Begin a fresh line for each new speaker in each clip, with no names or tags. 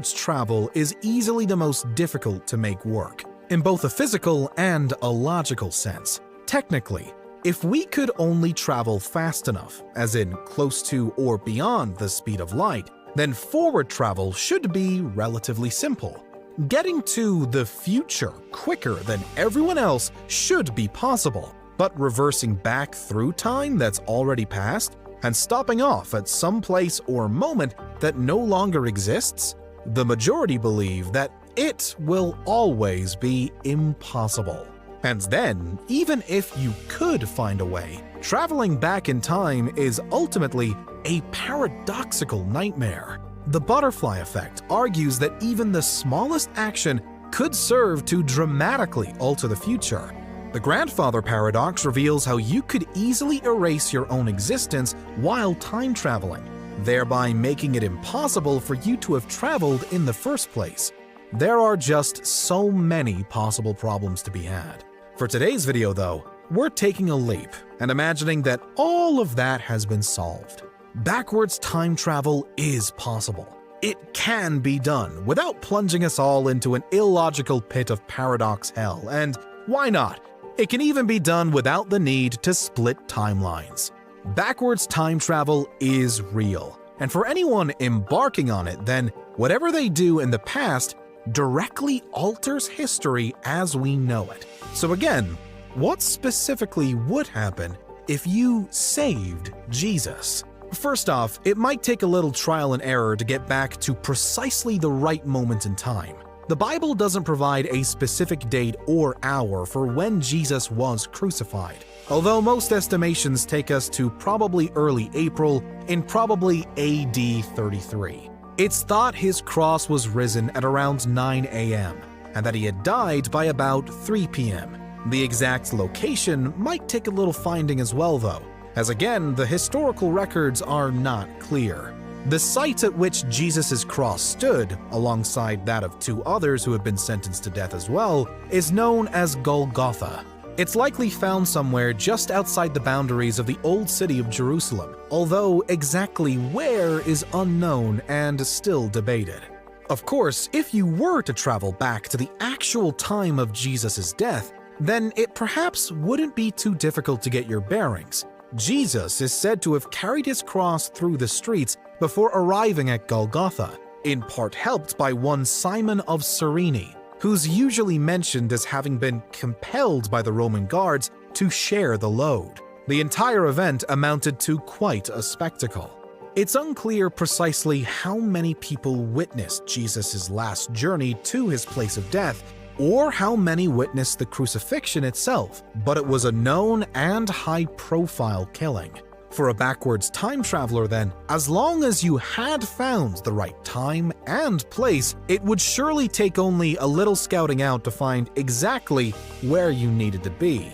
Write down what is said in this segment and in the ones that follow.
travel is easily the most difficult to make work, in both a physical and a logical sense. Technically, if we could only travel fast enough, as in close to or beyond the speed of light, then forward travel should be relatively simple. Getting to the future quicker than everyone else should be possible, but reversing back through time that's already passed and stopping off at some place or moment that no longer exists, the majority believe that it will always be impossible. And then, even if you could find a way, traveling back in time is ultimately a paradoxical nightmare. The butterfly effect argues that even the smallest action could serve to dramatically alter the future. The grandfather paradox reveals how you could easily erase your own existence while time traveling, thereby making it impossible for you to have traveled in the first place. There are just so many possible problems to be had. For today's video though, we're taking a leap and imagining that all of that has been solved. Backwards time travel is possible. It can be done without plunging us all into an illogical pit of paradox hell, and why not? It can even be done without the need to split timelines. Backwards time travel is real, and for anyone embarking on it, then whatever they do in the past directly alters history as we know it. So again, what specifically would happen if you saved Jesus? First off, it might take a little trial and error to get back to precisely the right moment in time. The Bible doesn't provide a specific date or hour for when Jesus was crucified, although most estimations take us to probably early April in probably AD 33. It's thought his cross was risen at around 9 a.m. and that he had died by about 3 p.m. The exact location might take a little finding as well though, as again, the historical records are not clear. The site at which Jesus' cross stood, alongside that of 2 others who had been sentenced to death as well, is known as Golgotha. It's likely found somewhere just outside the boundaries of the old city of Jerusalem, although exactly where is unknown and still debated. Of course, if you were to travel back to the actual time of Jesus' death, then it perhaps wouldn't be too difficult to get your bearings. Jesus is said to have carried his cross through the streets before arriving at Golgotha, in part helped by one Simon of Cyrene, who's usually mentioned as having been compelled by the Roman guards to share the load. The entire event amounted to quite a spectacle. It's unclear precisely how many people witnessed Jesus' last journey to his place of death, or how many witnessed the crucifixion itself, but it was a known and high-profile killing. For a backwards time traveler then, as long as you had found the right time and place, it would surely take only a little scouting out to find exactly where you needed to be.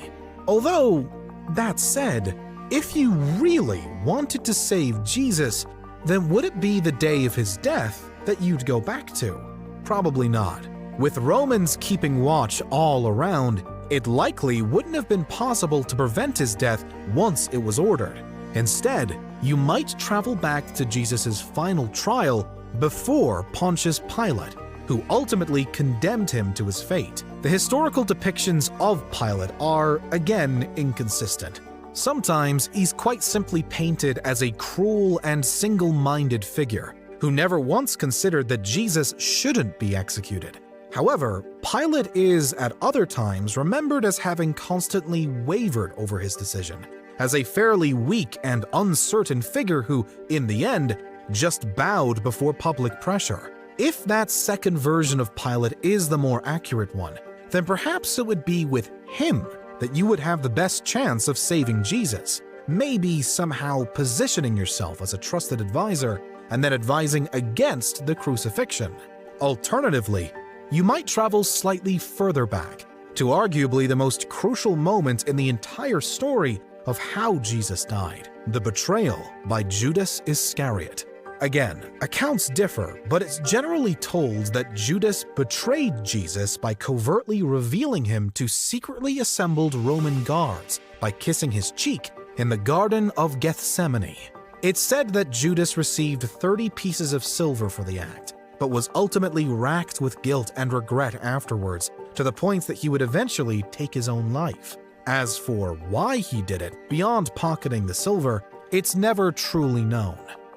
Although, that said, if you really wanted to save Jesus, then would it be the day of his death that you'd go back to? Probably not. With Romans keeping watch all around, it likely wouldn't have been possible to prevent his death once it was ordered. Instead, you might travel back to Jesus' final trial before Pontius Pilate, who ultimately condemned him to his fate. The historical depictions of Pilate are, again, inconsistent. Sometimes he's quite simply painted as a cruel and single-minded figure, who never once considered that Jesus shouldn't be executed. However, Pilate is at other times remembered as having constantly wavered over his decision, as a fairly weak and uncertain figure who, in the end, just bowed before public pressure. If that second version of Pilate is the more accurate one, then perhaps it would be with him that you would have the best chance of saving Jesus, maybe somehow positioning yourself as a trusted advisor and then advising against the crucifixion. Alternatively, you might travel slightly further back, to arguably the most crucial moment in the entire story of how Jesus died, the betrayal by Judas Iscariot. Again, accounts differ, but it's generally told that Judas betrayed Jesus by covertly revealing him to secretly assembled Roman guards by kissing his cheek in the Garden of Gethsemane. It's said that Judas received 30 pieces of silver for the act, but was ultimately racked with guilt and regret afterwards, to the point that he would eventually take his own life. As for why he did it, beyond pocketing the silver, it's never truly known.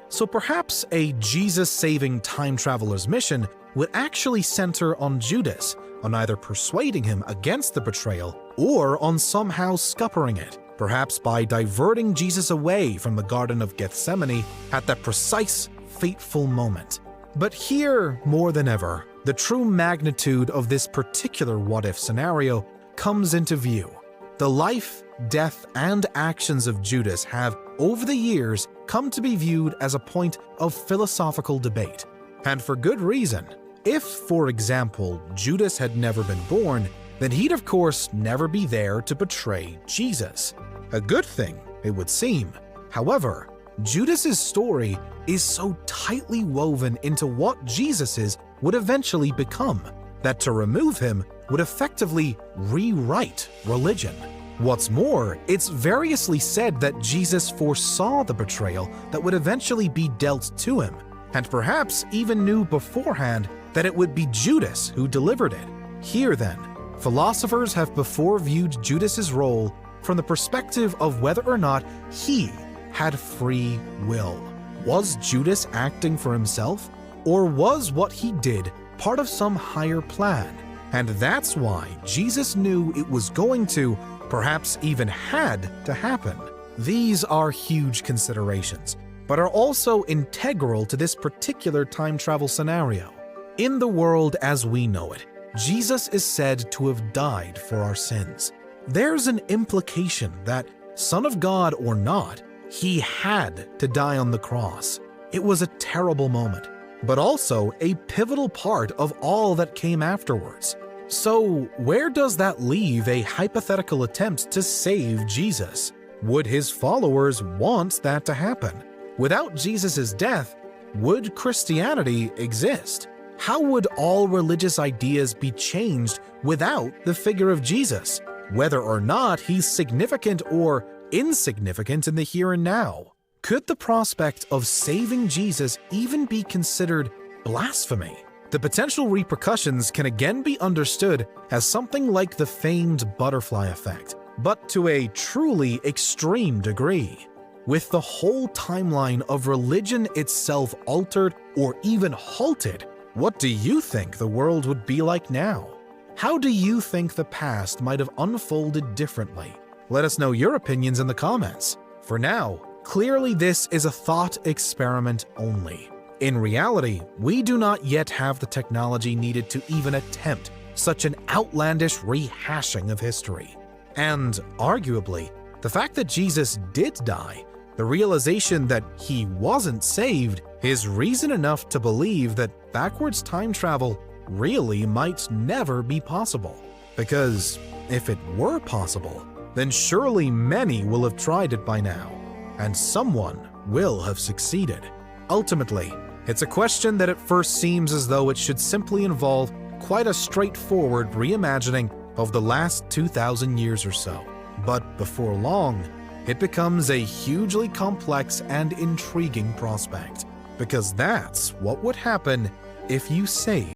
So perhaps a Jesus-saving time traveler's mission would actually center on Judas, on either persuading him against the betrayal or on somehow scuppering it, perhaps by diverting Jesus away from the Garden of Gethsemane at that precise, fateful moment. But here, more than ever, the true magnitude of this particular what-if scenario comes into view. The life, death, and actions of Judas have, over the years, come to be viewed as a point of philosophical debate. And for good reason. If, for example, Judas had never been born, then he'd of course never be there to betray Jesus. A good thing, it would seem. However, Judas's story is so tightly woven into what Jesus's would eventually become, that to remove him would effectively rewrite religion. What's more, it's variously said that Jesus foresaw the betrayal that would eventually be dealt to him, and perhaps even knew beforehand that it would be Judas who delivered it. Here then, philosophers have before viewed Judas's role from the perspective of whether or not he had free will. Was Judas acting for himself, or was what he did part of some higher plan? And that's why Jesus knew it was going to, perhaps even had to happen. These are huge considerations, but are also integral to this particular time travel scenario. In the world as we know it, Jesus is said to have died for our sins. There's an implication that, Son of God or not, he had to die on the cross. It was a terrible moment, but also a pivotal part of all that came afterwards. So, where does that leave a hypothetical attempt to save Jesus? Would his followers want that to happen? Without Jesus' death, would Christianity exist? How would all religious ideas be changed without the figure of Jesus, whether or not he's significant or insignificant in the here and now? Could the prospect of saving Jesus even be considered blasphemy? The potential repercussions can again be understood as something like the famed butterfly effect, but to a truly extreme degree. With the whole timeline of religion itself altered or even halted, what do you think the world would be like now? How do you think the past might have unfolded differently? Let us know your opinions in the comments. For now, clearly this is a thought experiment only. In reality, we do not yet have the technology needed to even attempt such an outlandish rehashing of history. And arguably, the fact that Jesus did die, the realization that he wasn't saved, is reason enough to believe that backwards time travel really might never be possible. Because if it were possible, then surely many will have tried it by now, and someone will have succeeded. Ultimately, it's a question that at first seems as though it should simply involve quite a straightforward reimagining of the last 2,000 years or so. But before long, it becomes a hugely complex and intriguing prospect, because that's what would happen if you saved